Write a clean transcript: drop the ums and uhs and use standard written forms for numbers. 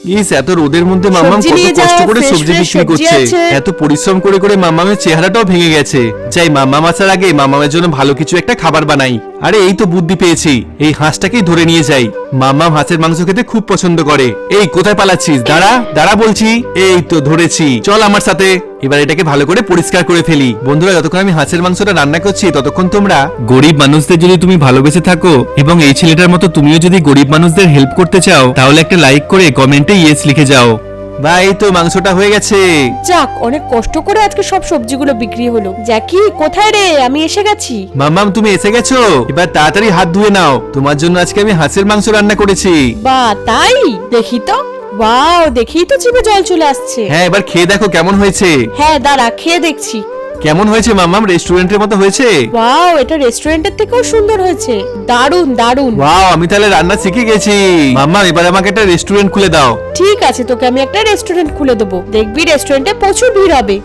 ইস, এত রোদের মধ্যে মাম্মাম সবজি কত নিয়ে কষ্ট যাও, করে fresh সবজি fresh বিক্রি সবজি করছে। আছে। এত পরিশ্রম করে করে মাম্মামের চেহারাটাও ভেঙে গেছে। যাই মাম্মাম আসার আগে মাম্মামের জন্য ভালো কিছু একটা খাবার বানাই। আরে এই তো বুদ্ধি পেয়েছি, এই হাঁসটাকেই ধরে নিয়ে যাই। মাম্মাম হাঁসের মাংস খেতে খুব পছন্দ করে। এই কোথায় পালাচ্ছিস? দাঁড়া দাঁড়া বলছি। এই তো ধরেছি, চল আমার সাথে। এবার এটাকে ভালো করে পরিষ্কার করে ফেলি। বন্ধুরা, যতক্ষণ আমি হাঁসের মাংসটা রান্না করছি ততক্ষণ তোমরা গরিব মানুষদের যদি তুমি ভালোবেসে থাকো এবং এই ছেলেটার মতো তুমিও যদি গরিব মানুষদের হেল্প করতে চাও, তাহলে একটা লাইক করে কমেন্টে ইয়েস লিখে যাও। ভাই তো মাংসটা হয়ে গেছে। যাক, অনেক কষ্ট করে আজকে সব সবজিগুলো বিক্রি হলো। জ্যাকি কোথায় রে? আমি এসে গেছি। মাম্মাম তুমি এসে গেছো? এবার তাড়াতাড়ি হাত ধুয়ে নাও, তোমার জন্য আজকে আমি হাঁসের মাংস রান্না করেছি। বা তাই? দেখি তো। ওয়াও, দেখি তো জিভে জল চলে আসছে। হ্যাঁ, এবার খেয়ে দেখো কেমন হয়েছে। হ্যাঁ দাঁড়া, খেয়ে দেখছি। কেমন হয়েছে মাম্মাম? রেস্টুরেন্টের মতো হয়েছে? ওয়াও, এটা রেস্টুরেন্টের থেকেও সুন্দর হয়েছে। দারুন দারুন। ওয়াও, আমি তাহলে রান্না শিখে গেছি। মাম্মাম এবার আমাকে একটা রেস্টুরেন্ট খুলে দাও। ঠিক আছে, তোকে আমি একটা রেস্টুরেন্ট খুলে দেবো। দেখবি রেস্টুরেন্টে প্রচুর ভিড় হবে।